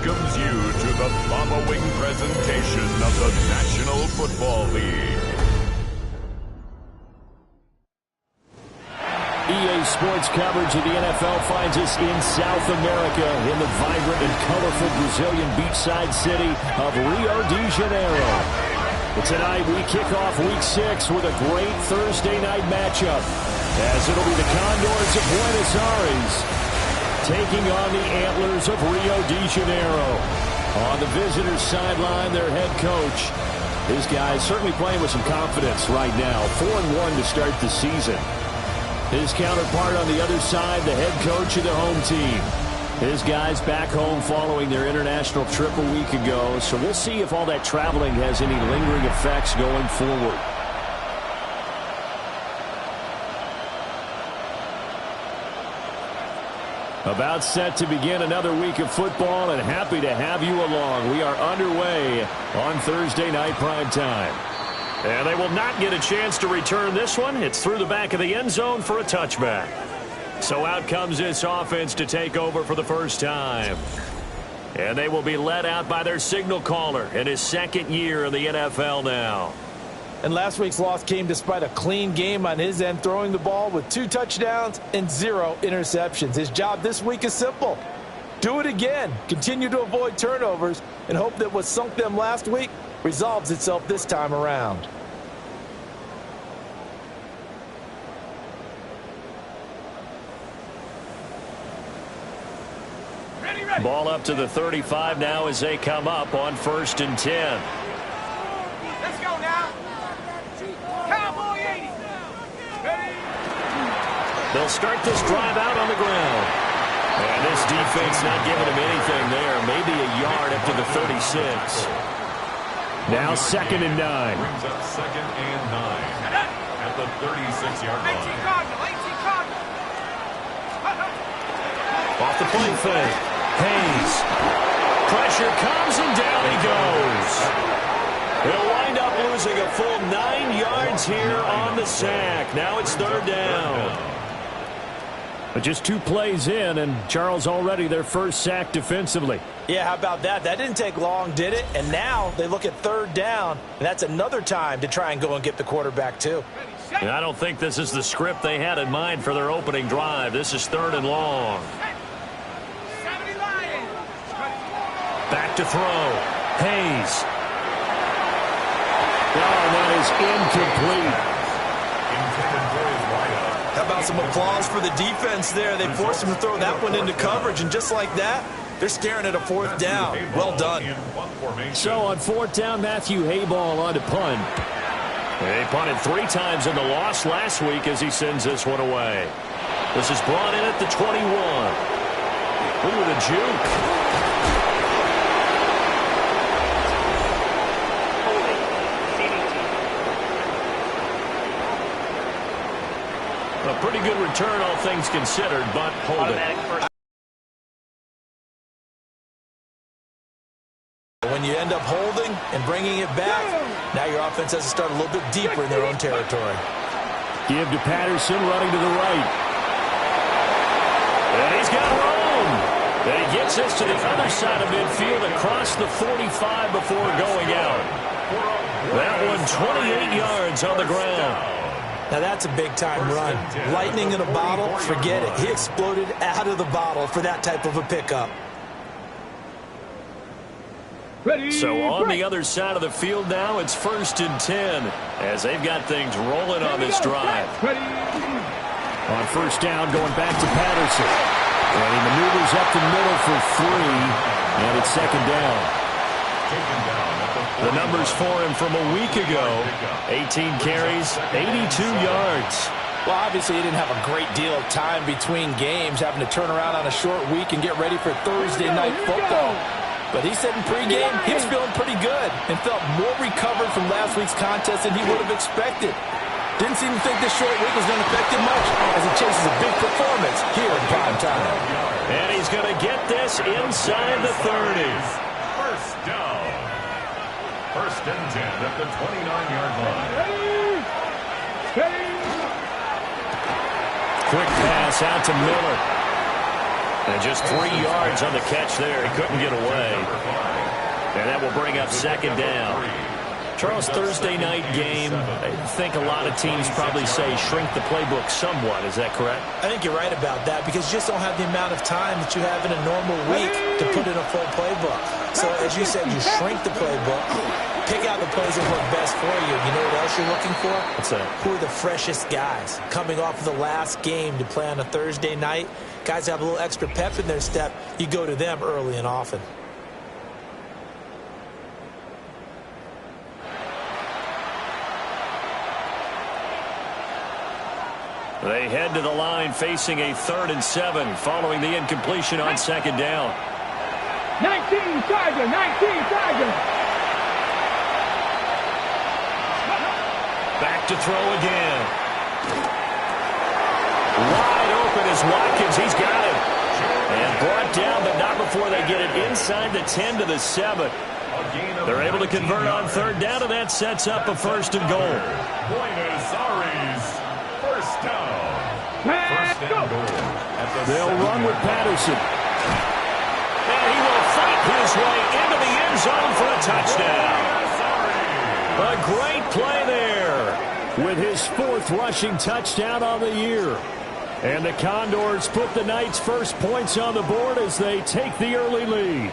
welcomes you to the following presentation of the National Football League. EA Sports coverage of the NFL finds us in South America in the vibrant and colorful Brazilian beachside city of Rio de Janeiro. But tonight we kick off Week 6 with a great Thursday night matchup, as it'll be the Condors of Buenos Aires taking on the Antlers of Rio de Janeiro. On the visitors' sideline, their head coach. His guys certainly playing with some confidence right now. 4-1 to start the season. His counterpart on the other side, the head coach of the home team. His guys back home following their international trip a week ago. So we'll see if all that traveling has any lingering effects going forward. About set to begin another week of football, and happy to have you along. We are underway on Thursday night primetime. And they will not get a chance to return this one. It's through the back of the end zone for a touchback. So out comes this offense to take over for the first time. And they will be led out by their signal caller in his second year in the NFL now. And last week's loss came despite a clean game on his end, throwing the ball with 2 touchdowns and 0 interceptions. His job this week is simple. Do it again. Continue to avoid turnovers and hope that what sunk them last week resolves itself this time around. Ball up to the 35 now as they come up on 1st and 10. Let's go now. Cowboy 80. They'll start this drive out on the ground. And this defense not giving him anything there. Maybe a yard up to the 36. Now 2nd and 9. Brings up 2nd and 9 at the 36-yard line. 18 Cardinal, 18 Cardinal. Off the play fake. Hayes. Pressure comes and down he goes. He'll wind up losing a full 9 yards here on the sack. Now it's 3rd down. But just 2 plays in, and Charles already their first sack defensively. Yeah, how about that? That didn't take long, did it? And now they look at 3rd down, and that's another time to try and go and get the quarterback too. And I don't think this is the script they had in mind for their opening drive. This is 3rd and long. Back to throw. Hayes. Oh, that is incomplete. How about some applause for the defense there? They forced him to throw that one into coverage, and just like that, they're staring at a 4th down. Well done. So on 4th down, Matthew Hayball on to punt. He punted 3 times in the loss last week as he sends this one away. This is brought in at the 21. Ooh, the juke. A pretty good return, all things considered, but hold it. When you end up holding and bringing it back, now your offense has to start a little bit deeper in their own territory. Give to Patterson, running to the right. And he's got room. And he gets this to the other side of midfield across the 45 before going out. That one 28 yards on the ground. Now that's a big-time run. Lightning in a bottle, forget it. He exploded out of the bottle for that type of a pickup. So on the other side of the field now, it's 1st and 10 as they've got things rolling on this drive. On 1st down, going back to Patterson. And he maneuvers up the middle for 3, and it's 2nd down. The numbers for him from a week ago, 18 carries, 82 yards. Well, obviously he didn't have a great deal of time between games, having to turn around on a short week and get ready for Thursday night football. But he said in pregame he was feeling pretty good and felt more recovered from last week's contest than he would have expected. Didn't seem to think this short week was going to affect him much as he chases a big performance here in prime time. And he's going to get this inside the 30. 1st down. 1st and 10 at the 29-yard line. Quick pass out to Miller. And just 3 yards on the catch there. He couldn't get away. And that will bring up second down. Charles, Thursday night game, I think a lot of teams probably say shrink the playbook somewhat. Is that correct? I think you're right about that because you just don't have the amount of time that you have in a normal week to put in a full playbook. So, as you said, you shrink the playbook, pick out the plays that work best for you. You know what else you're looking for? What's that? Who are the freshest guys coming off of the last game to play on a Thursday night? Guys have a little extra pep in their step. You go to them early and often. They head to the line facing a 3rd and 7 following the incompletion on second down. 19 Chargers, 19 Chargers. Back to throw again. Wide open is Watkins. He's got it. And brought down, but not before they get it inside the 10 to the 7. They're able to convert on 3rd down, and that sets up a 1st and goal. Buenos, first down. First and goal. They'll run with Patterson. And he will fight his way into the end zone for a touchdown. A great play there with his 4th rushing touchdown on the year. And the Condors put the Knights' first points on the board as they take the early lead.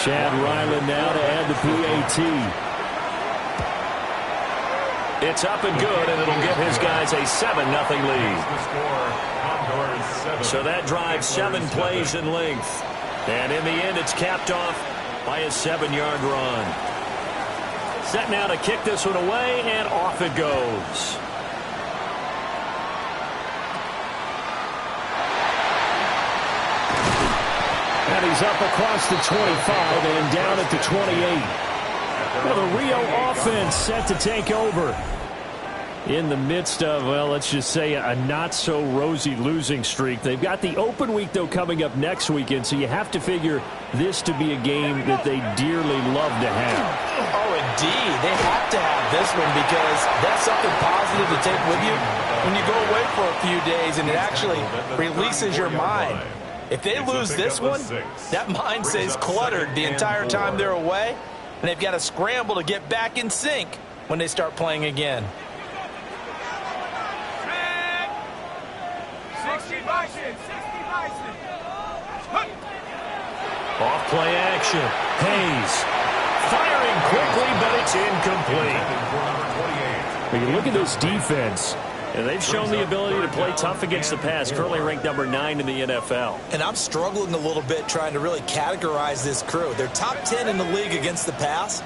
Chad Ryland now to add the PAT. It's up and good, and it'll give his guys a 7-0 lead. So that drives 7 plays in length. And in the end, it's capped off by a 7-yard run. Set now to kick this one away, and off it goes. And he's up across the 25 and down at the 28. Well, the Rio offense set to take over in the midst of, well, let's just say a not-so-rosy losing streak. They've got the open week, though, coming up next weekend, so you have to figure this to be a game that they dearly love to have. Oh, indeed. They have to have this one because that's something positive to take with you when you go away for a few days, and it actually releases your mind. If they lose this one, that mind stays cluttered the entire time they're away, and they've got to scramble to get back in sync when they start playing again. 60 Bison, 60 Bison. Off play action. Hayes firing quickly, but it's incomplete. When you look at this defense, and they've shown the ability to play tough against the pass, currently ranked number 9 in the NFL. And I'm struggling a little bit trying to really categorize this crew. They're top 10 in the league against the pass,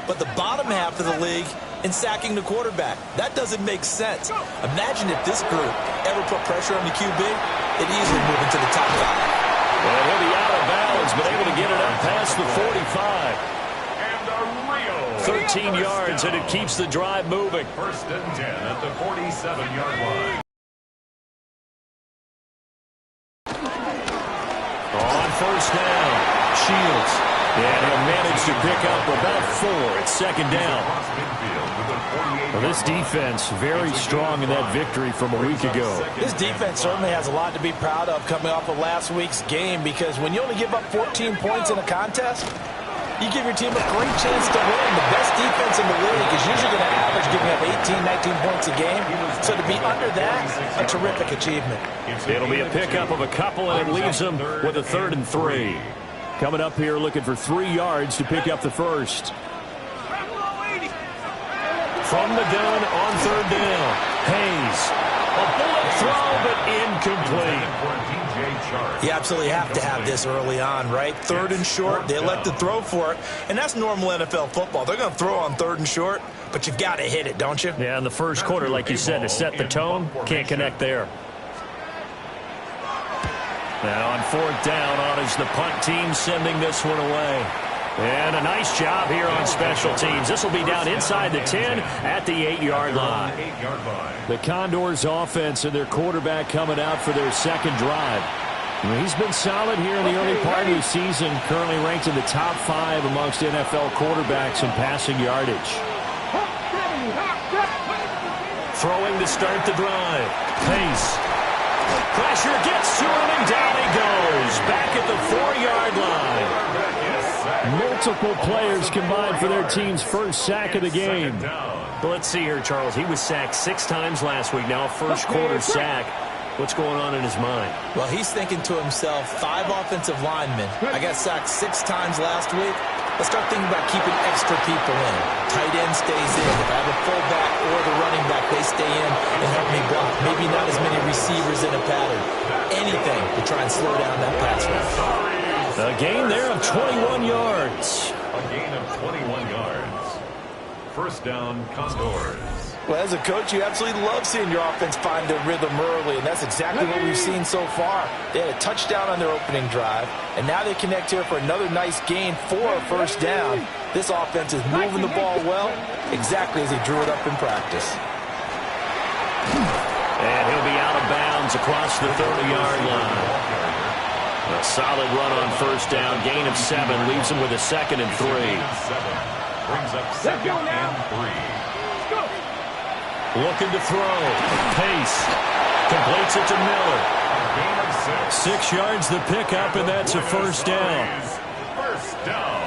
but the bottom half of the league in sacking the quarterback. That doesn't make sense. Imagine if this group ever put pressure on the QB, it'd easily move into the top 5. Well, he'll be out of bounds, but able to get it up past the 45. 13 yards, and it keeps the drive moving. First and 10 at the 47-yard line. On first down, Shields. And he'll manage to pick up about 4 at second down. Well, this defense very strong in that victory from a week ago. This defense certainly has a lot to be proud of coming off of last week's game because when you only give up 14 points in a contest, you give your team a great chance to win. The best defense in the league is usually going to average giving up 18, 19 points a game. So to be under that, a terrific achievement. It'll be a pickup of a couple, and it leaves them with a 3rd and 3. Coming up here looking for 3 yards to pick up the first. From the gun on 3rd down, Hayes. A bullet throw, but incomplete. You absolutely have to have this early on, right? 3rd and short, they elect to throw for it, and that's normal NFL football. They're going to throw on 3rd and short, but you've got to hit it, don't you? Yeah, in the first quarter, like you said, to set the tone, can't connect there. Now on 4th down, on is the punt team sending this one away. And a nice job here on special teams. This will be down inside the 10 at the 8-yard line. The Condors offense and their quarterback coming out for their second drive. He's been solid here in the early part of the season, currently ranked in the top 5 amongst NFL quarterbacks in passing yardage. Throwing to start the drive. Pace. Pressure gets to him, and down he goes. Back at the 4-yard line. Multiple players combined for their team's first sack of the game. But let's see here, Charles. He was sacked 6 times last week. Now a first-quarter sack. What's going on in his mind? Well, he's thinking to himself, 5 offensive linemen. I got sacked 6 times last week. Let's start thinking about keeping extra people in. Tight end stays in. If I have a fullback or the running back, they stay in and help me block. Maybe not as many receivers in a pattern. Anything to try and slow down that pass rush. A gain there of 21 yards. A gain of 21 yards. First down, Condors. Well, as a coach, you absolutely love seeing your offense find their rhythm early, and that's exactly what we've seen so far. They had a touchdown on their opening drive, and now they connect here for another nice gain for a first down. This offense is moving the ball well, exactly as they drew it up in practice. And he'll be out of bounds across the 30-yard line. A solid run on first down, gain of 7, leaves him with a 2nd and 3. Brings up 2nd and 3. Looking to throw. Pace. Completes it to Miller. 6 yards the pickup, and that's a first down. First down.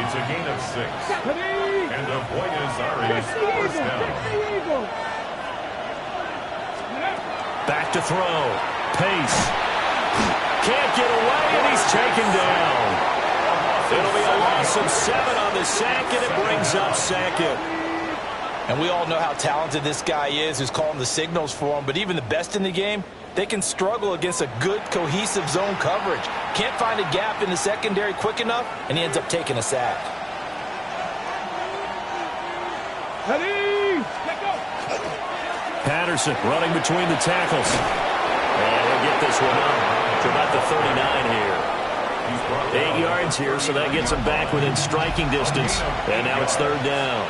It's a gain of 6. And the Buenos first down. Back to throw. Pace. Can't get away, and he's taken down. It'll be a loss of 7 on the sack, and it brings up 2nd. And we all know how talented this guy is, who's calling the signals for him. But even the best in the game, they can struggle against a good, cohesive zone coverage. Can't find a gap in the secondary quick enough, and he ends up taking a sack. Patterson running between the tackles. And he'll get this one up to about the 39 here. 8 yards here, so that gets him back within striking distance. And now it's 3rd down.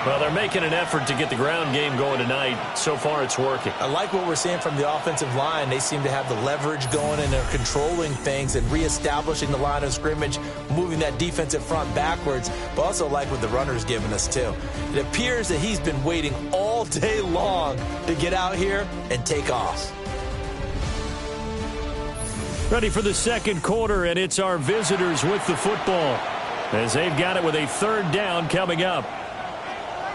Well, they're making an effort to get the ground game going tonight. So far, it's working. I like what we're seeing from the offensive line. They seem to have the leverage going, and they're controlling things and reestablishing the line of scrimmage, moving that defensive front backwards, but also like what the runner's giving us, too. It appears that he's been waiting all day long to get out here and take off. Ready for the second quarter, and it's our visitors with the football, as they've got it with a 3rd down coming up.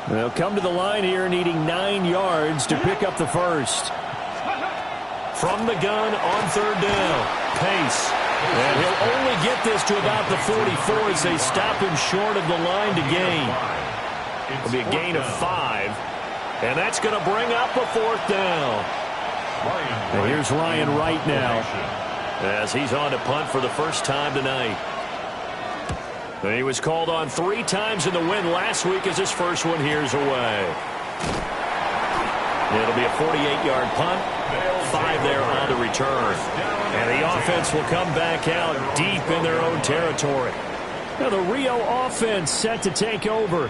They'll come to the line here needing 9 yards to pick up the first. From the gun on 3rd down. Pace. And he'll only get this to about the 44 as they stop him short of the line to gain. It'll be a gain of 5. And that's going to bring up a 4th down. And here's Ryan Wright now, as he's on to punt for the first time tonight. He was called on 3 times in the win last week as his first one here's away. It'll be a 48-yard punt, 5 there on the return. And the offense will come back out deep in their own territory. Now the Rio offense set to take over.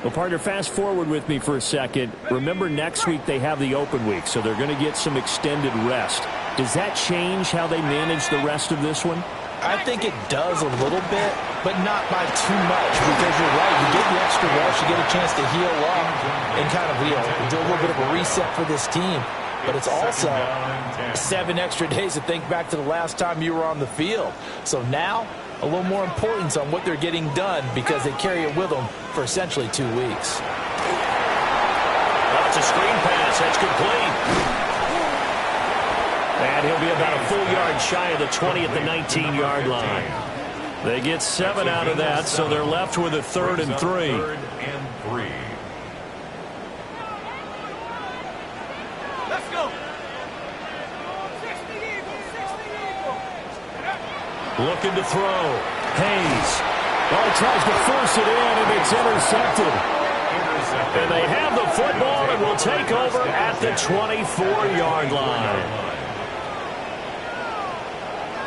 Well, partner, fast forward with me for a second. Remember, next week they have the open week, so they're going to get some extended rest. Does that change how they manage the rest of this one? I think it does a little bit, but not by too much, because you're right. You get the extra rest, you get a chance to heal up and kind of do a little bit of a reset for this team. But it's also 7 extra days to think back to the last time you were on the field. So now, a little more importance on what they're getting done, because they carry it with them for essentially 2 weeks. That's a screen pass. That's complete. And he'll be about a full yard shy of the 20 at the 19-yard line. They get 7 out of that, so they're left with a 3rd and 3. 3rd and 3. Let's go. Looking to throw. Hayes. Well, tries to force it in, and it's intercepted. And they have the football and will take over at the 24-yard line.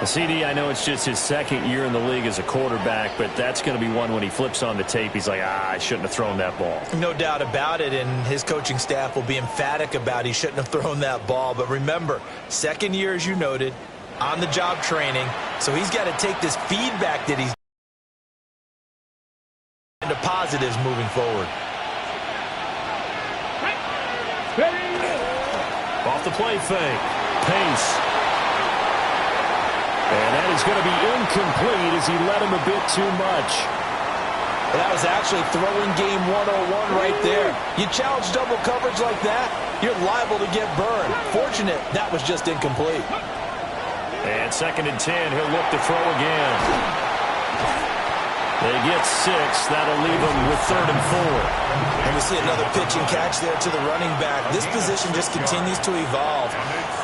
CD, I know it's just his second year in the league as a quarterback, but that's going to be one when he flips on the tape, he's like, I shouldn't have thrown that ball. No doubt about it, and his coaching staff will be emphatic about he shouldn't have thrown that ball. But remember, second year, as you noted, on-the-job training, so he's got to take this feedback that he's into positives moving forward. Off the play fake. Pace. And that is going to be incomplete as he led him a bit too much. That was actually throwing game 101 right there. You challenge double coverage like that, you're liable to get burned. Fortunate, that was just incomplete. And 2nd and 10, he'll look to throw again. They get 6. That'll leave them with 3rd and 4. And we see another pitch and catch there to the running back. This position just continues to evolve.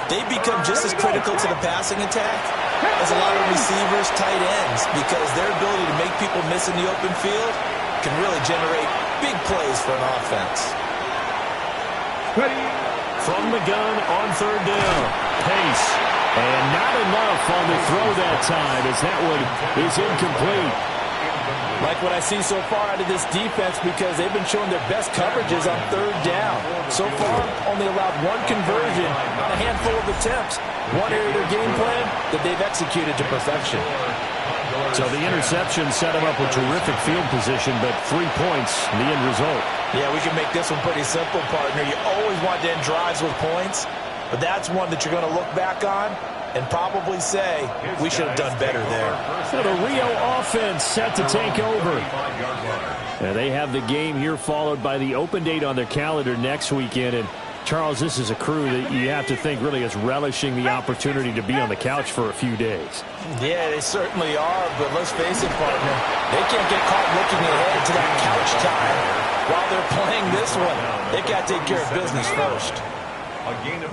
They become just as critical to the passing attack as a lot of receivers, tight ends, because their ability to make people miss in the open field can really generate big plays for an offense. From the gun on 3rd down. Pace. And not enough on the throw that time as that one is incomplete. Like what I see so far out of this defense, because they've been showing their best coverages on 3rd down. So far, only allowed 1 conversion on a handful of attempts. One area of their game plan that they've executed to perfection. So the interception set him up with terrific field position, but 3 points, the end result. Yeah, we can make this one pretty simple, partner. You always want to end drives with points, but that's one that you're going to look back on and probably say, we should have done better there. So the Rio offense set to take over. They have the game here followed by the open date on their calendar next weekend. And Charles, this is a crew that you have to think really is relishing the opportunity to be on the couch for a few days. Yeah, they certainly are, but let's face it, partner, they can't get caught looking ahead to that couch time while they're playing this one. They got to take care of business first.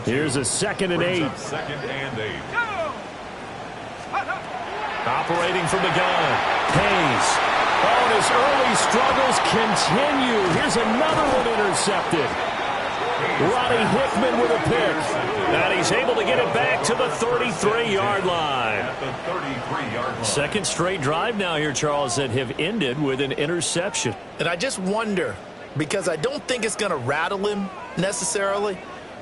Here's a 2nd and 8. 2nd and 8. Operating from the gun. Hayes. Oh, and his early struggles continue. Here's another one intercepted. Roddy Hickman with a pick. And he's able to get it back to the 33-yard line. Second straight drive now here, Charles, that have ended with an interception. And I just wonder, because I don't think it's going to rattle him necessarily,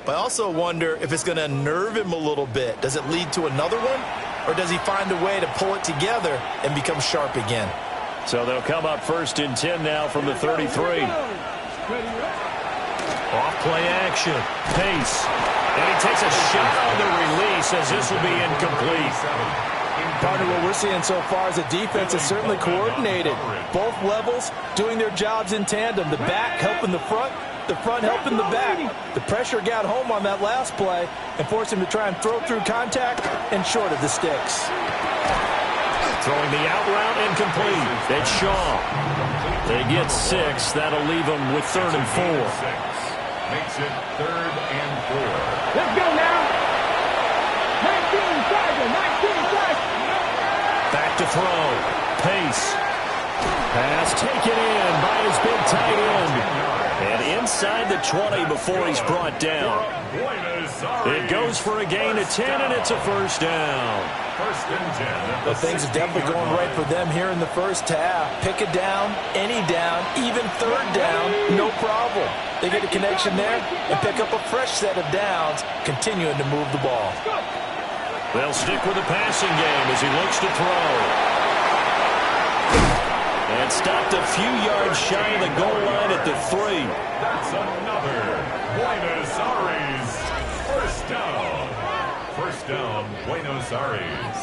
but I also wonder if it's going to unnerve him a little bit. Does it lead to another one? Or does he find a way to pull it together and become sharp again? So they'll come up 1st and 10 now from the 33. Off play action. Pace. And he takes a shot on the release as this will be incomplete. Partner, what we're seeing so far is the defense is certainly coordinated. Both levels doing their jobs in tandem. The back helping the front helping the back. The pressure got home on that last play and forced him to try and throw through contact and short of the sticks. Throwing the out route incomplete. It's Shaw. They get 6. That'll leave them with 3rd and 4. Makes it 3rd and 4. Let's go now. 19 Tiger, 19 Tiger. Back to throw. Pace. Pass taken in by his big tight end. And inside the 20 before he's brought down. It goes for a gain of 10, and it's a 1st down. 1st and 10. But things are definitely going right for them here in the first half. Pick a down, any down, even 3rd down, no problem. They get a connection there and pick up a fresh set of downs, continuing to move the ball. They'll stick with the passing game as he looks to throw. And stopped a few yards shy of the goal line at the 3. That's another Buenos Aires 1st down. 1st down, Buenos Aires.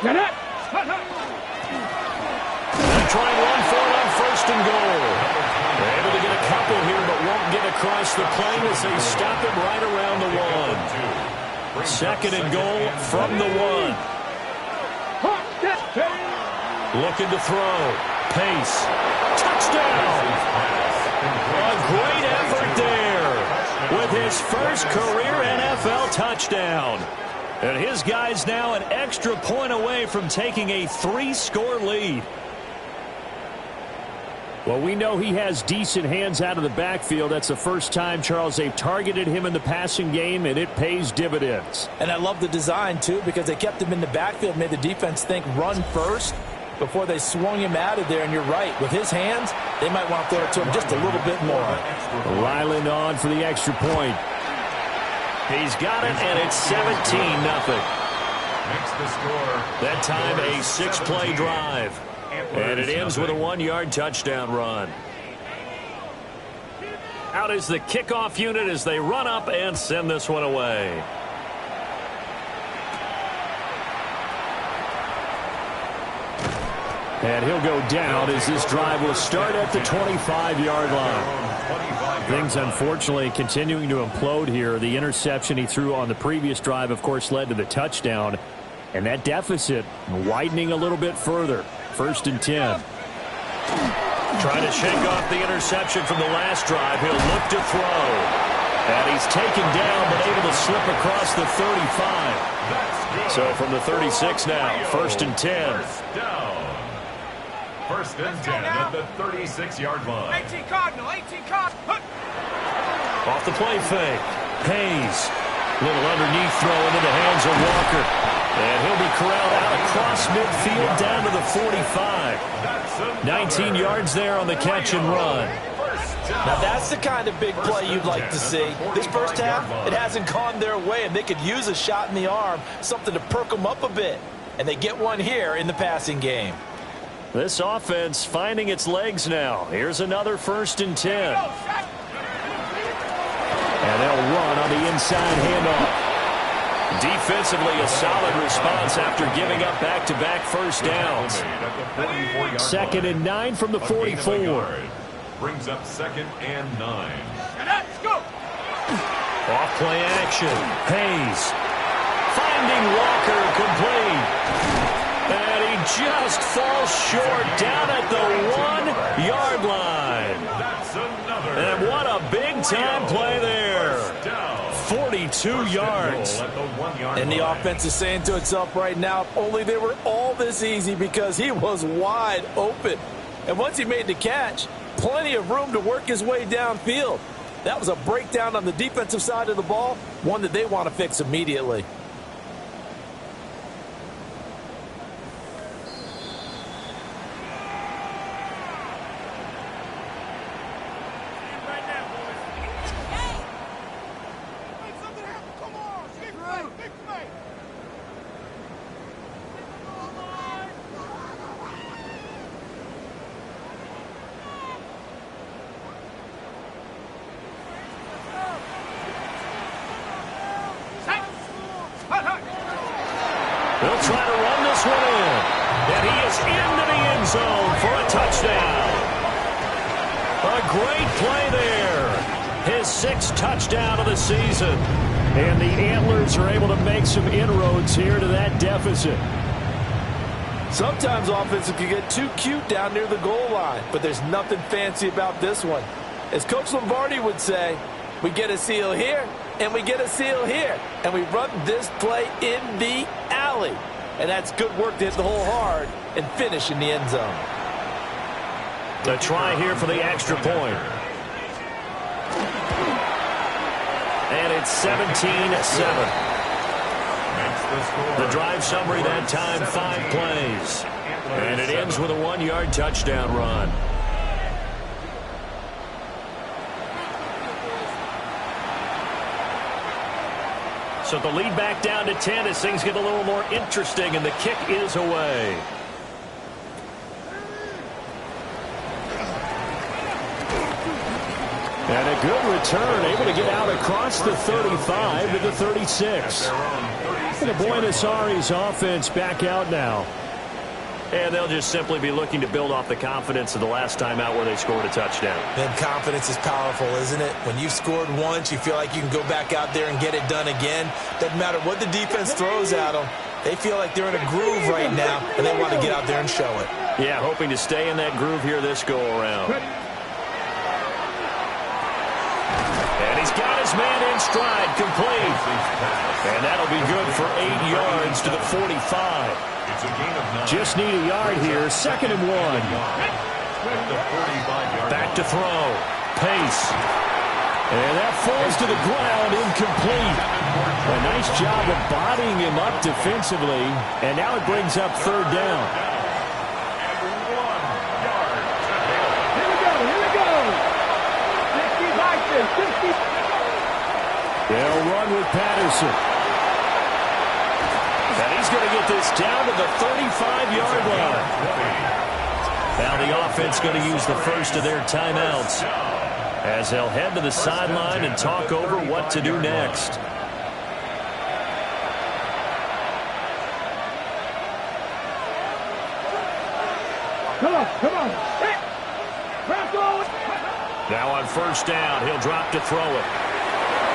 They're trying one for it on 1st and goal. They're able to get a couple here, but won't get across the plane as they stop him right around the 1. 2nd and goal from the 1. Looking to throw. Pace. Touchdown! A great effort there with his first career NFL touchdown. And his guys now an extra point away from taking a 3-score lead. Well, we know he has decent hands out of the backfield. That's the first time, Charles, they've targeted him in the passing game, and it pays dividends. And I love the design, too, because they kept him in the backfield, made the defense think run first before they swung him out of there. And you're right, with his hands, they might want to throw it to him just a little bit more. Ryland on for the extra point. He's got it, and it's 17-0. Makes the score. That time a 6-play drive. And it ends with a 1-yard touchdown run. Out is the kickoff unit as they run up and send this one away. And he'll go down as this drive will start at the 25-yard line. Things, unfortunately, continuing to implode here. The interception he threw on the previous drive, of course, led to the touchdown. And that deficit widening a little bit further. 1st and 10. Trying to shake off the interception from the last drive. He'll look to throw. And he's taken down but able to slip across the 35. So from the 36 now, 1st and 10. First and 10 at the 36-yard line. 18 Cardinal, 18 Cardinal. Off the play fake. Hayes. Little underneath throw into the hands of Walker. And he'll be corralled out across midfield down to the 45. 19 yards there on the catch and run. Now that's the kind of big play you'd like to see. This first half, it hasn't gone their way, and they could use a shot in the arm, something to perk them up a bit. And they get one here in the passing game. This offense finding its legs now. Here's another 1st and 10. And they'll run on the inside handoff. Defensively, a solid response after giving up back-to-back first downs. 2nd and 9 from the 44. Brings up 2nd and 9. Let's go. Off play action. Hayes finding Walker complete. And he just falls short down at the 1-yard line. And what a big-time play there. 42 yards. And the offense is saying to itself right now, if only they were all this easy, because he was wide open. And once he made the catch, plenty of room to work his way downfield. That was a breakdown on the defensive side of the ball, one that they want to fix immediately. They'll try to run this one in. And he is into the end zone for a touchdown. A great play there. His 6th touchdown of the season. And the Antlers are able to make some inroads here to that deficit. Sometimes offenses can get too cute down near the goal line, but there's nothing fancy about this one. As Coach Lombardi would say, we get a seal here, and we get a seal here, and we run this play in the alley. And that's good work to hit the hole hard and finish in the end zone. The try here for the extra point. And it's 17-7. The drive summary that time, 5 plays. And it ends with a 1-yard touchdown run. So the lead back down to 10 as things get a little more interesting, and the kick is away. And a good return, able to get out across the 35 to the 36. And the Buenos Aires offense back out now. And they'll just simply be looking to build off the confidence of the last time out where they scored a touchdown. And confidence is powerful, isn't it? When you've scored once, you feel like you can go back out there and get it done again. Doesn't matter what the defense throws at them. They feel like they're in a groove right now, and they want to get out there and show it. Yeah, hoping to stay in that groove here this go-around. And he's got his man in stride, complete. And that'll be good for 8 yards to the 45. Just need a yard here, 2nd and 1. Back to throw. Pace. And that falls to the ground, incomplete. A nice job of bodying him up defensively. And now it brings up third down. Here we go. 50 like this, 50. They'll run with Patterson. And he's going to get this down to the 35-yard line. Now the offense going to use the first of their timeouts, as they'll head to the sideline and talk over what to do next. Come on. Hey. Now on first down, he'll drop to throw it.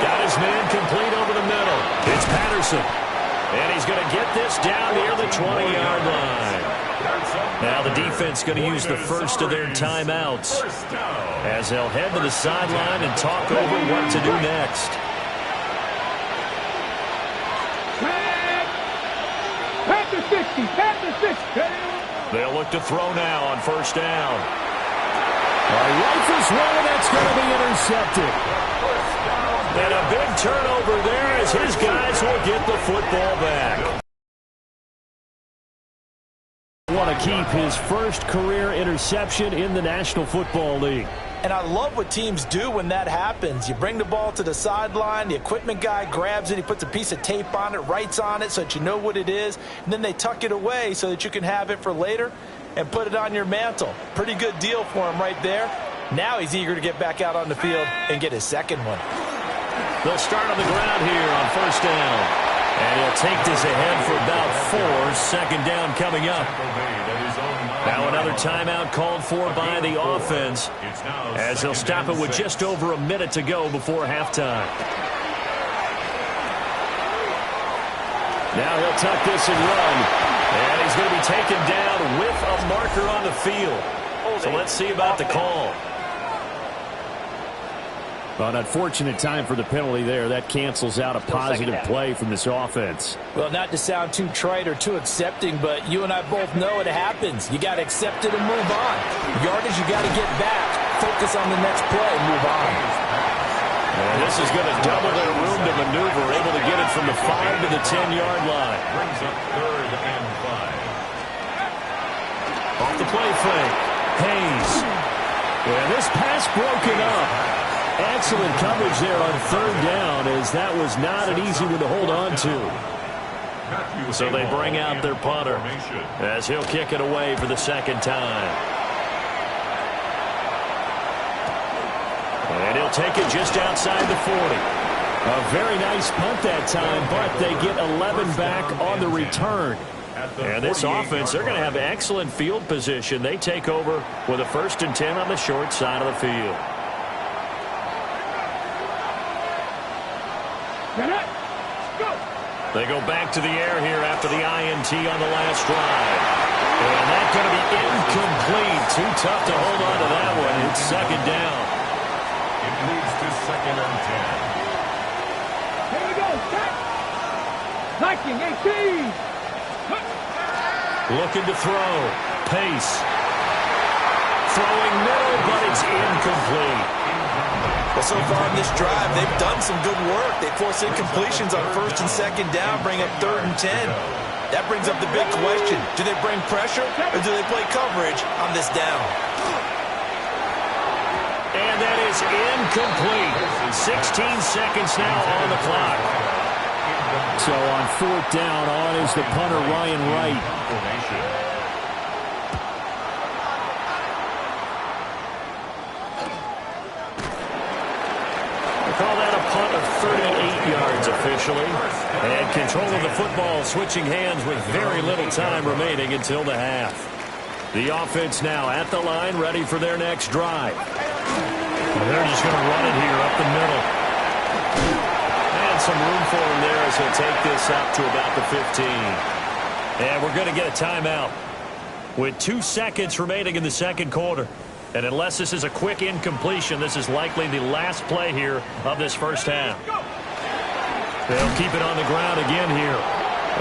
Got his man complete over the middle. It's Patterson. And he's going to get this down near the 20-yard line. Now the defense going to use the first of their timeouts, as they'll head to the sideline and talk over what to do next. Panther 60. They'll look to throw now on first down. A rifles one, and that's going to be intercepted. And a big turnover there as his guys will get the football back. Want to keep his first career interception in the National Football League. And I love what teams do when that happens. You bring the ball to the sideline, the equipment guy grabs it, he puts a piece of tape on it, writes on it so that you know what it is, and then they tuck it away so that you can have it for later and put it on your mantle. Pretty good deal for him right there. Now he's eager to get back out on the field and get his second one. They'll start on the ground here on first down. And he'll take this ahead for about 4. Second down coming up. Now another timeout called for by the offense, as they'll stop it with just over a minute to go before halftime. Now he'll tuck this and run. And he's going to be taken down with a marker on the field. So let's see about the call. An unfortunate time for the penalty there. That cancels out a positive play from this offense. Well, not to sound too trite or too accepting, but you and I both know it happens. You got to accept it and move on. Yardage, you got to get back. Focus on the next play and move on. And this is going to double their room to maneuver, able to get it from the 5 to the 10-yard line. Brings up 3rd and 5. Off the play fake. Hayes. And this pass broken up. Excellent coverage there on third down, as that was not an easy one to hold on to. So they bring out their punter, as he'll kick it away for the second time. And he'll take it just outside the 40. A very nice punt that time, but they get 11 back on the return. And this offense, they're going to have excellent field position. They take over with a 1st and 10 on the short side of the field. They go back to the air here after the INT on the last drive. And that's going to be incomplete. Too tough to hold on to that one. It's second down. It leads to 2nd and 10. Here we go. Liking 18. Looking to throw. Pace. Throwing middle, but it's incomplete. Well, so far in this drive, they've done some good work. They force incompletions on 1st and 2nd down, bring up 3rd and 10. That brings up the big question. Do they bring pressure, or do they play coverage on this down? And that is incomplete. 16 seconds now on the clock. So on 4th down, on is the punter, Ryan Wright. Call that a punt of 38 yards officially. And control of the football switching hands with very little time remaining until the half. The offense now at the line, ready for their next drive. They're just going to run it here up the middle. And some room for him there as he'll take this up to about the 15. And we're going to get a timeout with 2 seconds remaining in the second quarter. And unless this is a quick incompletion, this is likely the last play here of this first half. They'll keep it on the ground again here.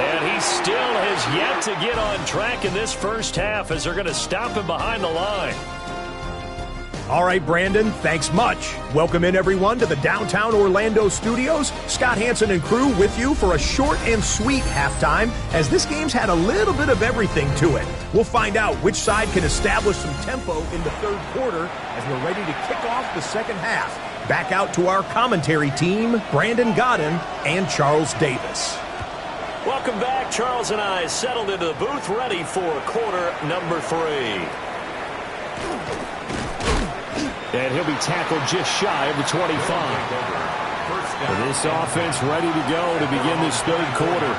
And he still has yet to get on track in this first half, as they're going to stop him behind the line. All right, Brandon, thanks much. Welcome in, everyone, to the downtown Orlando studios. Scott Hansen and crew with you for a short and sweet halftime, as this game's had a little bit of everything to it. We'll find out which side can establish some tempo in the third quarter as we're ready to kick off the second half. Back out to our commentary team, Brandon Godden and Charles Davis. Welcome back. Charles and I settled into the booth, ready for quarter number 3. And he'll be tackled just shy of the 25. This offense ready to go to begin this third quarter.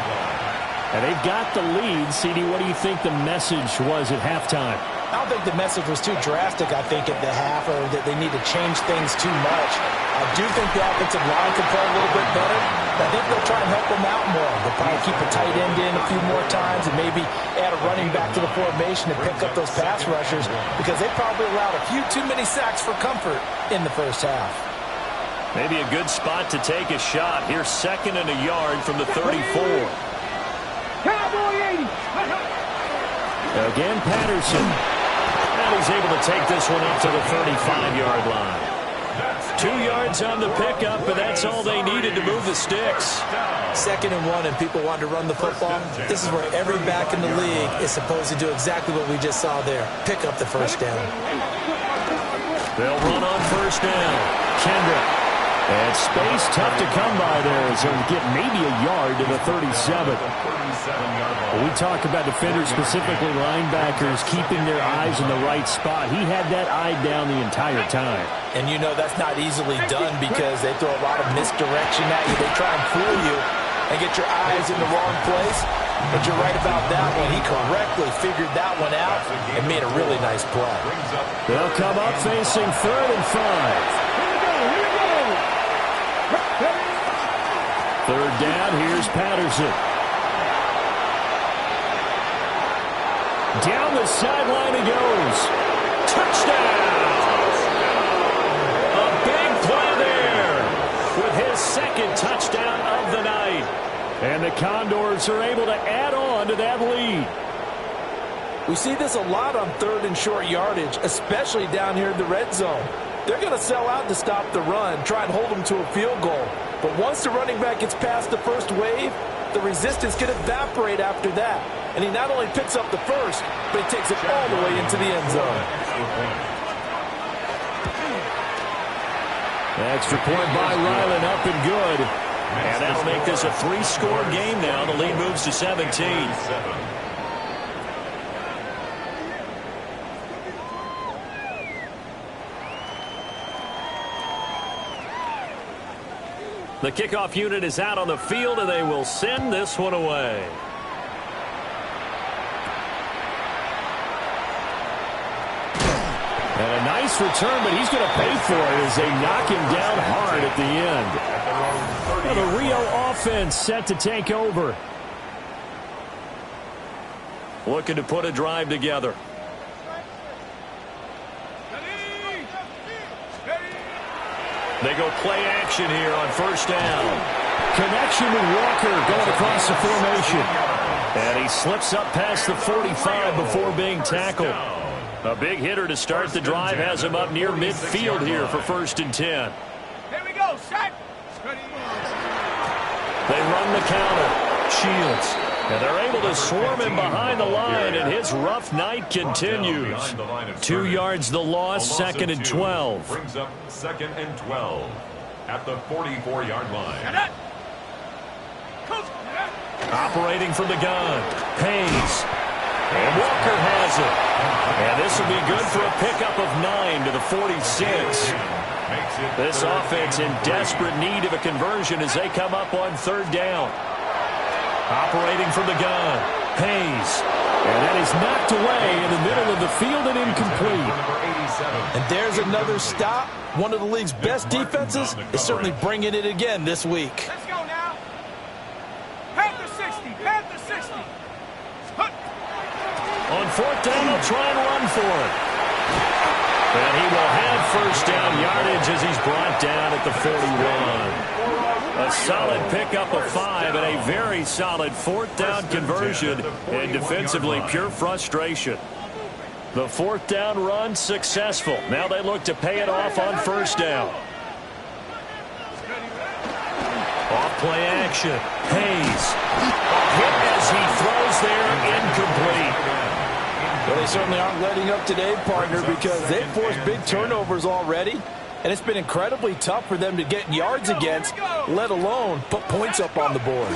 And they've got the lead. CD, what do you think the message was at halftime? I don't think the message was too drastic, I think, at the half, or that they need to change things too much. I do think the offensive line can play a little bit better. I think they'll try and help them out more. They'll probably keep a tight end in a few more times and maybe add a running back to the formation to pick up those pass rushers, because they probably allowed a few too many sacks for comfort in the first half. Maybe a good spot to take a shot. Here's 2nd and a yard from the 34. Cowboy 80. Again, Patterson. And he's able to take this one up to the 35-yard line. 2 yards on the pickup, but that's all they needed to move the sticks. 2nd and 1, and people want to run the football. This is where every back in the league is supposed to do exactly what we just saw there. Pick up the first down. They'll run on first down. Kendrick. And space tough to come by there, as they'll get maybe a yard to the 37. When we talk about defenders, specifically linebackers, keeping their eyes in the right spot, he had that eye down the entire time. And you know that's not easily done, because they throw a lot of misdirection at you. They try and fool you and get your eyes in the wrong place. But you're right about that one. He correctly figured that one out and made a really nice play. They'll come up facing 3rd and 5. Third down, here's Patterson. Down the sideline he goes. Touchdown! A big play there with his 2nd touchdown of the night. And the Condors are able to add on to that lead. We see this a lot on 3rd and short yardage, especially down here in the red zone. They're going to sell out to stop the run, try and hold them to a field goal. But once the running back gets past the first wave, the resistance can evaporate after that. And he not only picks up the first, but he takes it all the way into the end zone. Extra point by Ryland, up and good. And that'll make this a 3-score game now. The lead moves to 17. The kickoff unit is out on the field, and they will send this one away. And a nice return, but he's going to pay for it as they knock him down hard at the end. Now the Rio offense set to take over. Looking to put a drive together. They go play action here on first down. Connection with Walker going across the formation. And he slips up past the 45 before being tackled. A big hitter to start the drive has him up near midfield here for 1st and 10. Here we go, set. They run the counter. Shields. And they're able to swarm him behind the line, and his rough night continues. 2 yards the loss, 2nd and 12. Brings up 2nd and 12 at the 44-yard line. Operating from the gun. Hayes. And Walker has it. And this will be good for a pickup of 9 to the 46. This offense in desperate need of a conversion as they come up on 3rd down. Operating from the gun. Hayes. And that is knocked away in the middle of the field and incomplete. And there's another stop. One of the league's best defenses is certainly bringing it again this week. Let's go now. Panther 60. Panther 60. On 4th down, they'll try and run for it. And he will have first down yardage as he's brought down at the 41. A solid pickup of 5 and a very solid 4th down conversion. And defensively, pure frustration. The fourth down run successful. Now they look to pay it off on first down. Off play action. Hayes. A hit as he throws there, incomplete. Well, they certainly aren't letting up today, partner, because they've forced big turnovers already. And it's been incredibly tough for them to get yards against, let alone put points up on the board.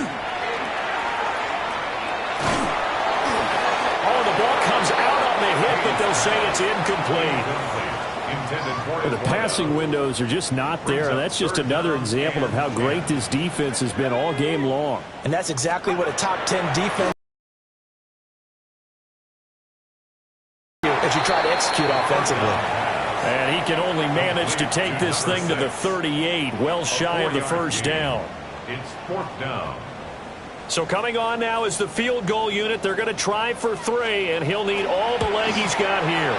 Oh, the ball comes out on the hit, but they'll say it's incomplete. Well, the passing windows are just not there, and that's just another example of how great this defense has been all game long. And that's exactly what a top 10 defense as you try to execute offensively. And he can only manage to take this thing to the 38, well shy of the first down. It's fourth down. So coming on now is the field goal unit. They're going to try for 3, and he'll need all the leg he's got here.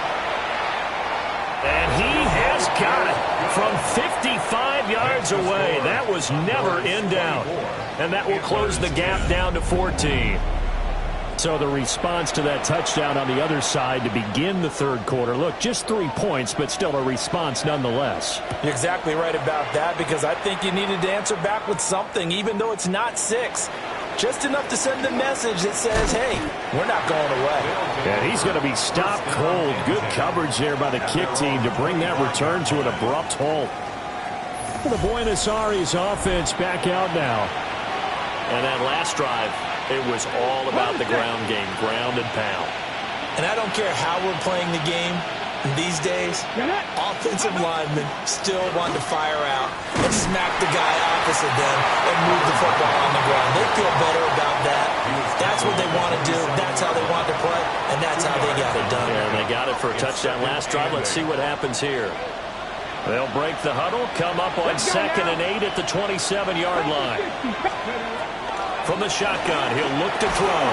And he has got it from 55 yards away. That was never in doubt. And that will close the gap down to 14. So the response to that touchdown on the other side to begin the third quarter. Look, just 3 points, but still a response nonetheless. You're exactly right about that, because I think you needed to answer back with something, even though it's not 6. Just enough to send a message that says, hey, we're not going away. And he's going to be stopped cold. Good coverage there by the kick team to bring that return to an abrupt halt. The Buenos Aires offense back out now. And that last drive, it was all about the ground game, ground and pound. And I don't care how we're playing the game these days, offensive linemen still want to fire out and smack the guy opposite them and move the football on the ground. They feel better about that. That's what they want to do. That's how they want to play, and that's how they got it done. Yeah, and they got it for a touchdown last drive. Let's see what happens here. They'll break the huddle, come up on 2nd and 8 at the 27-yard line. From the shotgun, he'll look to throw.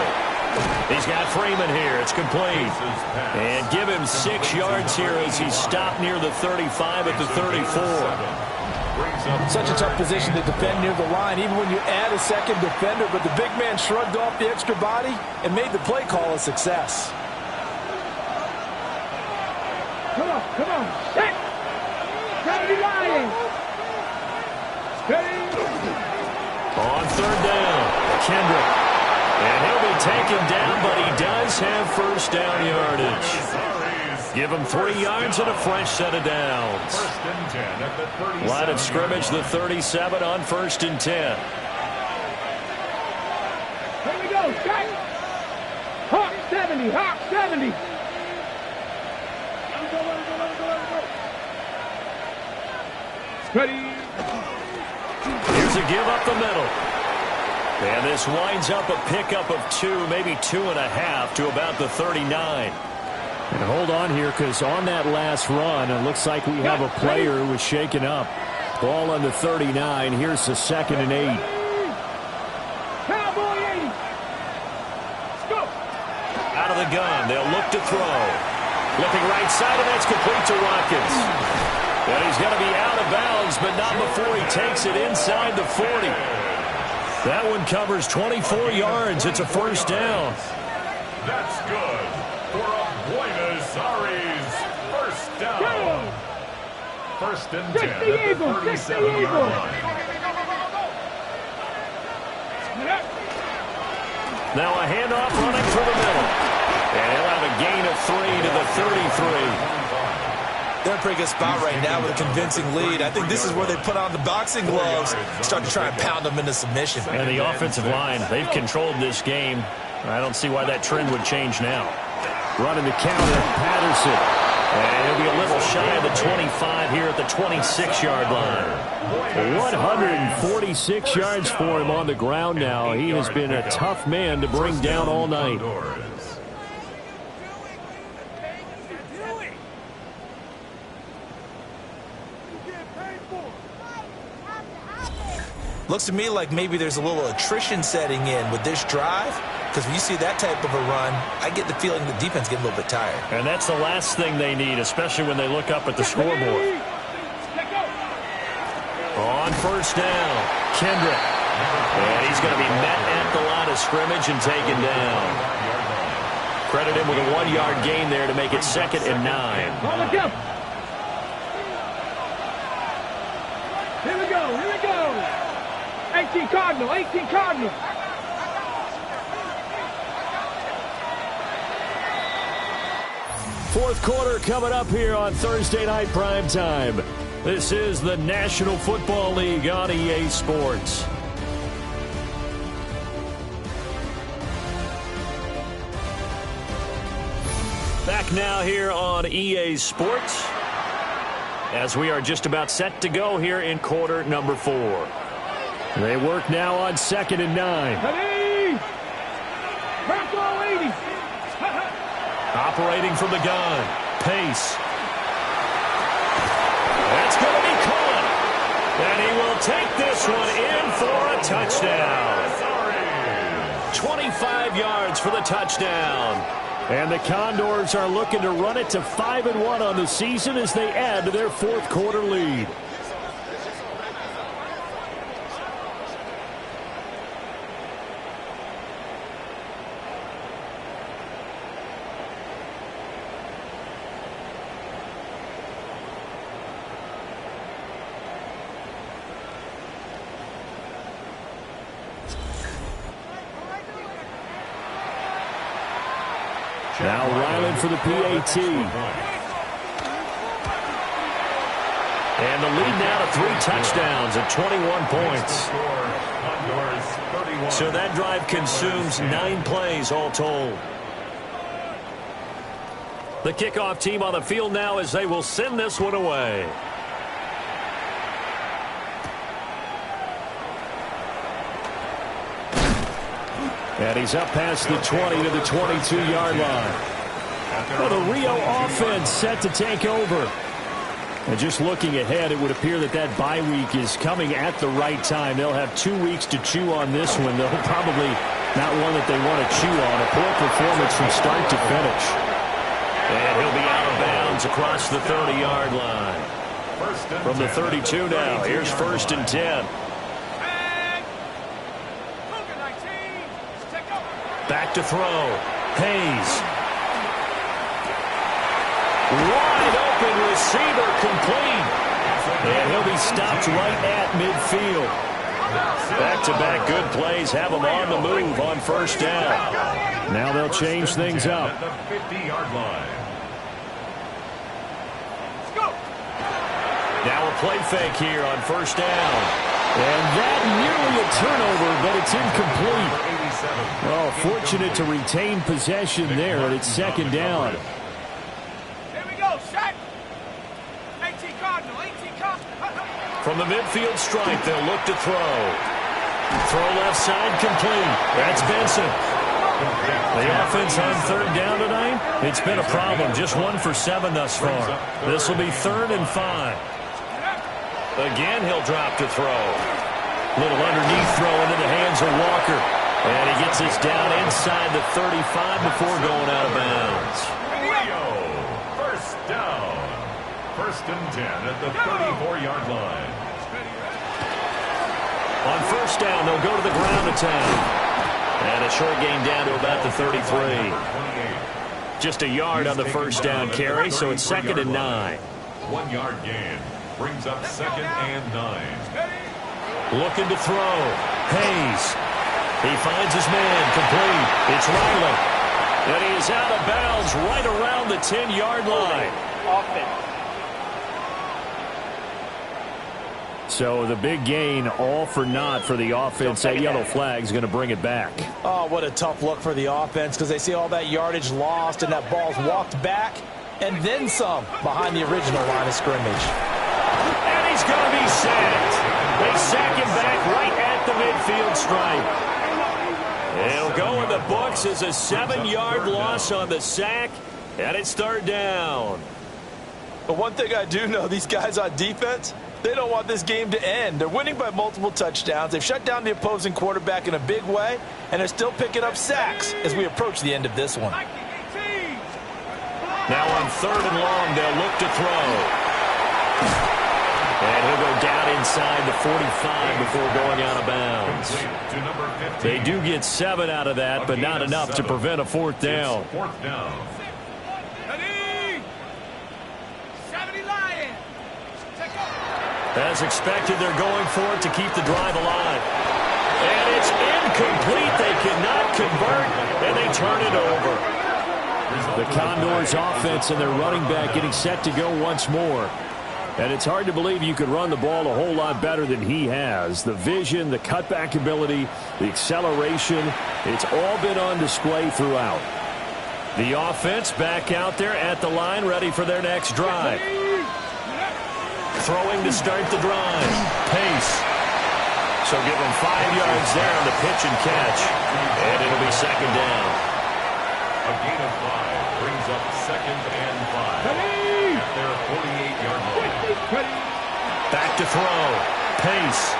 He's got Freeman here. It's complete. And give him 6 yards here as he's stopped near the 35 at the 34. Such a tough position to defend near the line, even when you add a second defender. But the big man shrugged off the extra body and made the play call a success. Come on, come on. Set. Try to be lying. Steady. On third down, Kendrick. And he'll be taken down, but he does have first down yardage. Give him 3 yards and a fresh set of downs. Line of scrimmage, the 37 on 1st and 10. Here we go, Jack. Hawk 70, Hawk 70. Steady. Here's a give up the middle. And this winds up a pickup of 2, maybe 2.5 to about the 39. And hold on here, because on that last run, it looks like we have a player who was shaken up. Ball on the 39. Here's the 2nd and 8. Cowboy 80. Let's go. Out of the gun. They'll look to throw. Flipping right side, and that's complete to Watkins. And he's going to be out of bounds, but not before he takes it inside the 40. That one covers 24 yards. It's a first down. That's good for a Buenos Aires first down. 1st and 10 at the 37-yard line. Now a handoff running through the middle. And he'll have a gain of 3 to the 33. They're in a pretty good spot right now with a convincing lead. I think this is where they put on the boxing gloves, start to try and pound them into submission. And the offensive line, they've controlled this game. I don't see why that trend would change now. Running the counter, Patterson. And he'll be a little shy of the 25 here at the 26-yard line. 146 yards for him on the ground now. He has been a tough man to bring down all night. Looks to me like maybe there's a little attrition setting in with this drive, because when you see that type of a run, I get the feeling the defense gets a little bit tired. And that's the last thing they need, especially when they look up at the scoreboard. On first down, Kendrick. And he's going to be met at the line of scrimmage and taken down. Credit him with a 1-yard gain there to make it 2nd and 9. Here we go, here we go. 18 Cardinal, 18 Cardinal. Fourth quarter coming up here on Thursday Night Primetime. This is the National Football League on EA Sports. Back now here on EA Sports, as we are just about set to go here in quarter number 4. They work now on 2nd and 9. Operating from the gun. Pace. That's going to be caught. And he will take this one in for a touchdown. 25 yards for the touchdown. And the Condors are looking to run it to 5-1 on the season as they add to their fourth quarter lead. Now Ryland for the PAT. And the lead now to 3 touchdowns at 21 points. So that drive consumes 9 plays all told. The kickoff team on the field now as they will send this one away. And he's up past the 20 to the 22-yard line. Well, the Rio offense set to take over. And just looking ahead, it would appear that that bye week is coming at the right time. They'll have 2 weeks to chew on this one, though probably not one that they want to chew on. A poor performance from start to finish. And he'll be out of bounds across the 30-yard line. From the 32 now, here's 1st and 10. Back to throw. Hayes. Wide open receiver complete. And he'll be stopped right at midfield. Back-to-back good plays have them on the move on 1st down. Now they'll change things up. At the 50-yard line. Now a play fake here on 1st down. And that nearly a turnover, but it's incomplete. Oh, fortunate to retain possession there, and it's 2nd down. Here we go, set. 18 Cardinal, 18 Cardinal. From the midfield stripe, they'll look to throw. Throw left side complete. That's Benson. The offense on 3rd down tonight, it's been a problem. Just 1 for 7 thus far. This will be 3rd and 5. Again, he'll drop to throw. Little underneath throw into the hands of Walker. And he gets this down inside the 35 before going out of bounds. Rio, 1st down. 1st and 10 at the 34-yard line. On 1st down, they'll go to the ground attack. And a short gain down to about the 33. Just a yard on the 1st down carry, so it's 2nd and 9. 1-yard gain brings up 2nd and 9. Looking to throw. Hayes. He finds his man complete. It's Riley. And he is out of bounds right around the 10-yard line. So the big gain, all for naught for the offense. That yellow flag is going to bring it back. Oh, what a tough look for the offense because they see all that yardage lost and that ball's walked back and then some behind the original line of scrimmage. And he's going to be sacked. They sack him back right at the midfield stripe. It'll go in the books as a 7-yard loss on the sack, and it's 3rd down. But one thing I do know, these guys on defense, they don't want this game to end. They're winning by multiple touchdowns. They've shut down the opposing quarterback in a big way, and they're still picking up sacks as we approach the end of this one. Now on 3rd and long, they'll look to throw. And he'll go down inside the 45 before going out of bounds. They do get 7 out of that, but not enough to prevent a 4th down. As expected, they're going for it to keep the drive alive. And it's incomplete. They cannot convert, and they turn it over. The Condors offense and their running back getting set to go once more. And it's hard to believe you could run the ball a whole lot better than he has. The vision, the cutback ability, the acceleration, it's all been on display throughout. The offense back out there at the line, ready for their next drive. Throwing to start the drive. Pace. So give them 5 yards there on the pitch and catch. And it'll be 2nd down. A gain of 5 brings up 2nd and 5 at their 48-yard line. Back to throw. Pace.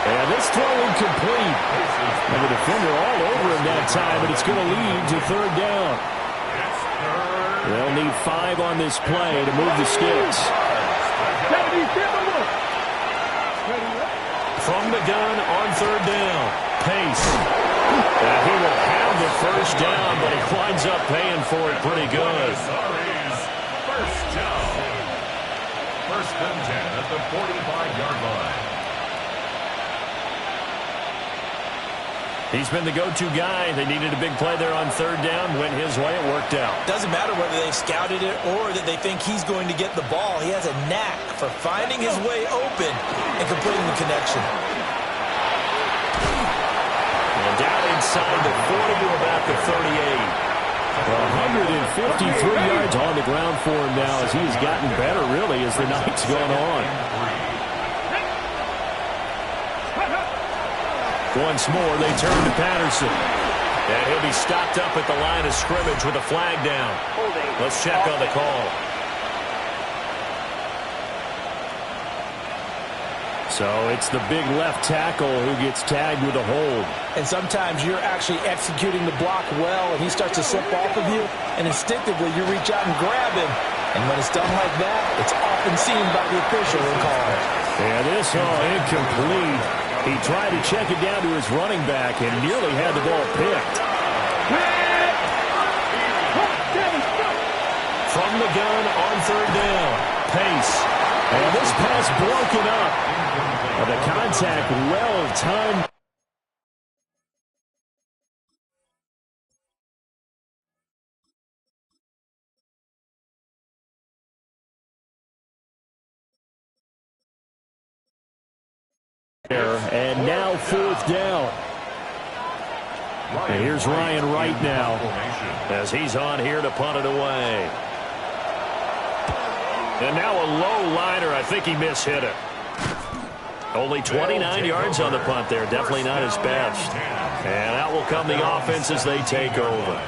And this throw incomplete. And the defender all over him that time, but it's going to lead to 3rd down. They'll need 5 on this play to move the sticks. From the gun on 3rd down. Pace. And he will have the 1st down, but he winds up paying for it pretty good. 1st down. 1st and 10 at the 45-yard line. He's been the go-to guy. They needed a big play there on 3rd down. Went his way. It worked out. Doesn't matter whether they scouted it or that they think he's going to get the ball. He has a knack for finding his way open and completing the connection. And down inside the 40 to about the 38. 153 yards on the ground for him now as he's gotten better, really, as the night's gone on. Once more, they turn to Patterson. And he'll be stopped up at the line of scrimmage with a flag down. Let's check on the call. So it's the big left tackle who gets tagged with a hold. And sometimes you're actually executing the block well, and he starts to slip off of you, and instinctively you reach out and grab him. And when it's done like that, it's often seen by the official and called. And this incomplete. He tried to check it down to his running back and nearly had the ball picked. From the gun on 3rd down. Pace. And this pass broken up. And the contact well timed. And now 4th down. And here's Ryan Wright now as he's on here to punt it away. And now a low liner. I think he mishit it. Only 29 yards on the punt there. Definitely not his best. And out will come the offense as they take over.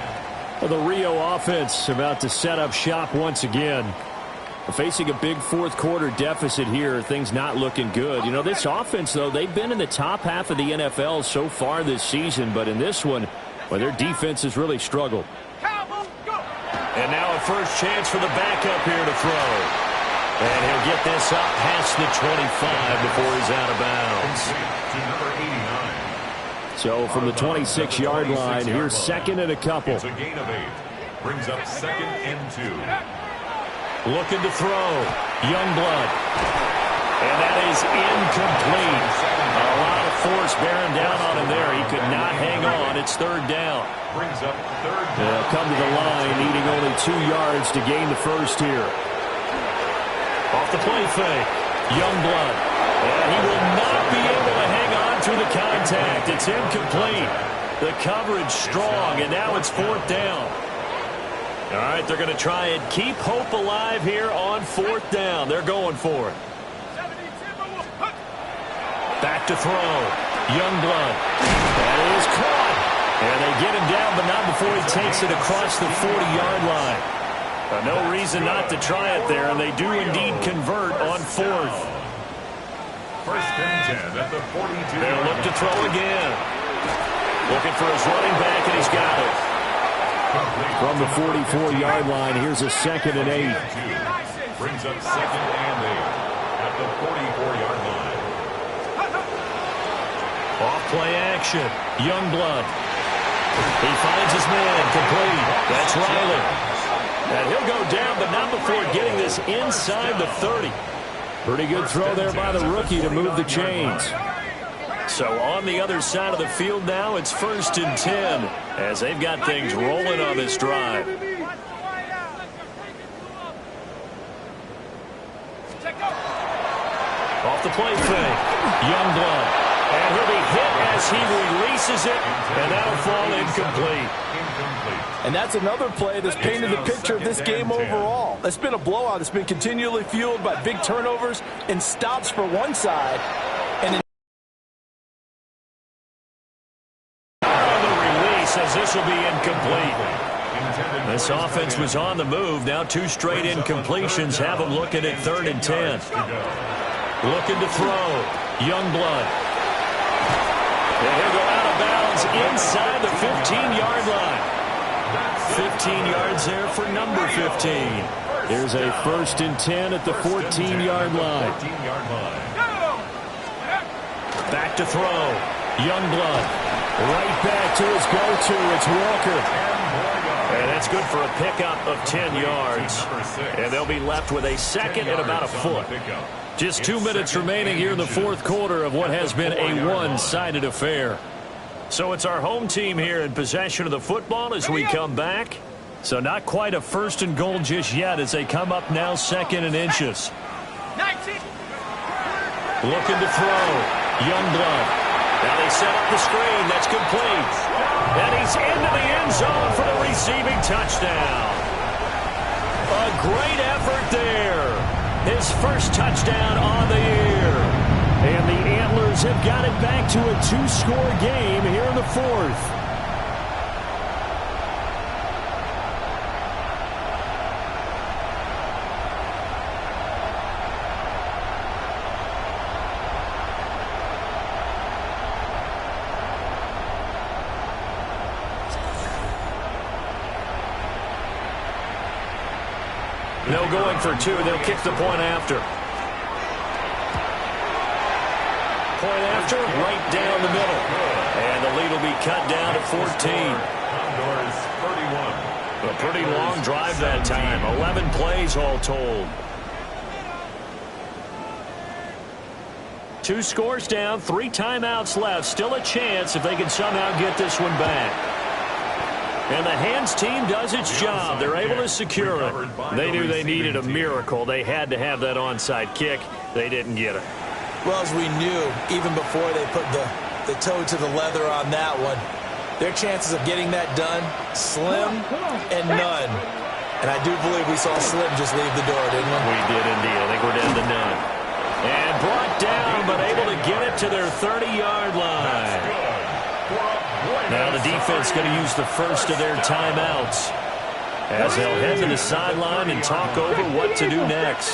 Well, the Rio offense about to set up shop once again. Facing a big 4th quarter deficit here, things not looking good. You know, this offense, though, they've been in the top half of the NFL so far this season, but in this one, well, their defense has really struggled. And now a first chance for the backup here to throw. And he'll get this up past the 25 before he's out of bounds. So from the 26-yard line, here's 2nd and a couple. It's a gain of 8. Brings up 2nd and 2. Looking to throw. Youngblood. And that is incomplete. A lot of force bearing down on him there. He could not hang on. It's 3rd down. Brings up 3rd down. They'll come to the line, needing only 2 yards to gain the first here. Off the play fake. Youngblood. And he will not be able to hang on through the contact. It's incomplete. The coverage strong, and now it's 4th down. All right, they're going to try and keep hope alive here on 4th down. They're going for it. Back to throw. Youngblood. That is caught. And they get him down, but not before he takes it across the 40-yard line. No reason not to try it there, and they do indeed convert on 4th. 1st and 10 at the 42. They'll look to throw again. Looking for his running back, and he's got it. From the 44-yard line, here's a 2nd and 8. brings up 2nd and 8 at the 44-yard line. Off play action. Youngblood. He finds his man. Complete. That's Riley. And he'll go down, but not before getting this inside the 30. Pretty good throw there by the rookie to move the chains. So on the other side of the field now, it's 1st and 10 as they've got things rolling on this drive. Off the play fake. Youngblood. And he'll be hit as he releases it, and that'll fall incomplete. And that's another play that's painted the picture of this game overall. It's been a blowout. It's been continually fueled by big turnovers and stops for one side. And the release as this will be incomplete. This offense was on the move. Now 2 straight incompletions have them looking at 3rd and 10. Looking to throw. Youngblood. And he'll go out of bounds inside the 15-yard line. 15 yards there for number 15. There's a 1st and 10 at the 14-yard line. Back to throw. Youngblood. Right back to his go-to. It's Walker. And that's good for a pickup of 10 yards. And they'll be left with a 2nd and about a foot. Just 2 minutes remaining here in the 4th quarter of what has been a one-sided affair. So it's our home team here in possession of the football as we come back. So not quite a 1st and goal just yet as they come up now 2nd and inches. Looking to throw. Youngblood. Now they set up the screen. That's complete. And he's into the end zone for the receiving touchdown. A great effort there. His first touchdown on the year. And the Antlers have got it back to a 2-score game here in the 4th. No going for 2. They'll kick the point after. Point after, right down the middle. And the lead will be cut down to 14. A pretty long drive that time. 11 plays all told. 2 scores down, 3 timeouts left. Still a chance if they can somehow get this one back. And the hands team does its job. They're able to secure it. They knew they needed a miracle. They had to have that onside kick. They didn't get it. well, as we knew, even before they put the toe to the leather on that one, their chances of getting that done, slim and none. And I do believe we saw Slim just leave the door, didn't we? We did indeed. I think we're down to none. And brought down, but able to get it to their 30-yard line. Now the defense going to use the first of their timeouts as they'll head to the sideline and talk over what to do next.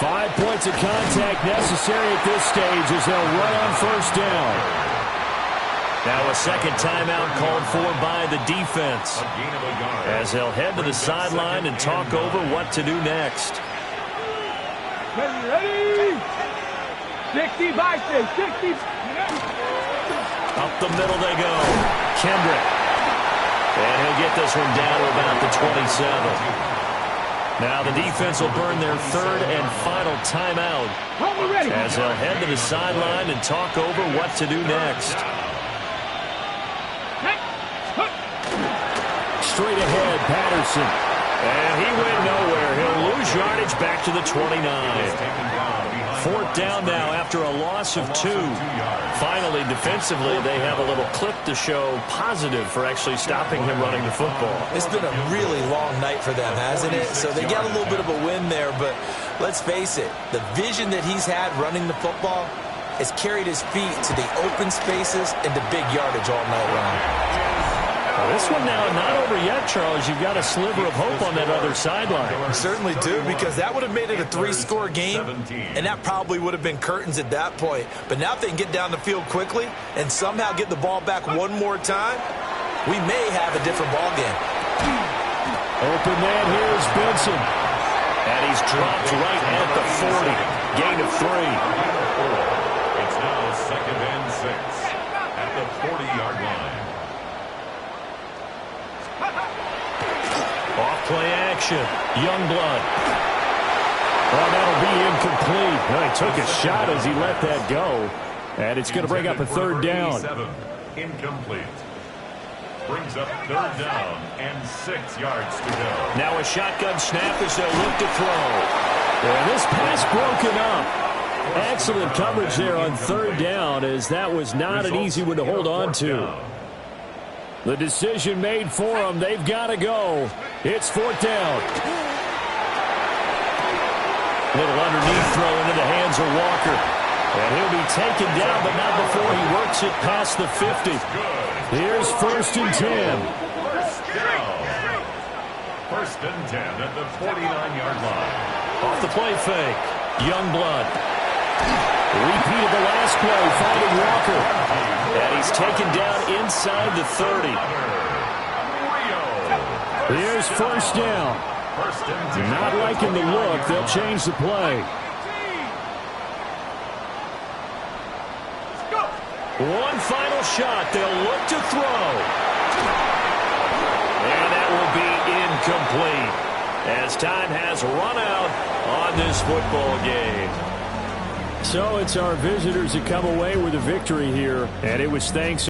5 points of contact necessary at this stage as they'll run on first down. Now a second timeout called for by the defense as they'll head to the sideline and talk over what to do next. Ready? 60 by 60. Up the middle they go. Kendrick. And he'll get this one down to about the 27. Now the defense will burn their third and final timeout as they'll head to the sideline and talk over what to do next. Straight ahead, Patterson. And he went nowhere. He'll lose yardage back to the 29. Fourth down now after a loss of 2. Finally, defensively, they have a little clip to show positive for actually stopping him running the football. It's been a really long night for them, hasn't it? So they got a little bit of a win there, but let's face it, the vision that he's had running the football has carried his feet to the open spaces and to big yardage all night long. Well, this one now not over yet, Charles. You've got a sliver of hope on that other sideline. We certainly do, because that would have made it a 3-score game, and that probably would have been curtains at that point. But now if they can get down the field quickly and somehow get the ball back one more time, we may have a different ball game. Open man here is Benson. And he's dropped right at the 40. Gain of 3. It's now 2nd and 6 at the 40-yard line. Off-play action. Youngblood. Oh, that'll be incomplete. Well, he took a shot as he let that go. And it's going to bring up a 3rd down. Incomplete. Brings up 3rd down and 6 yards to go. Now a shotgun snap as they'll look to throw. And this pass broken up. Excellent coverage there on 3rd down, as that was not an easy one to hold on to. The decision made for them. They've got to go. It's 4th down. Little underneath throw into the hands of Walker. And he'll be taken down, but not before he works it past the 50. Here's 1st and 10. First down. 1st and 10 at the 49-yard line. Off the play fake. Youngblood. Repeat of the last play, finding Walker. And he's taken down inside the 30. Here's 1st down. Not liking the look. They'll change the play. One final shot. They'll look to throw. And that will be incomplete, as time has run out on this football game. So it's our visitors that come away with a victory here, and it was thanks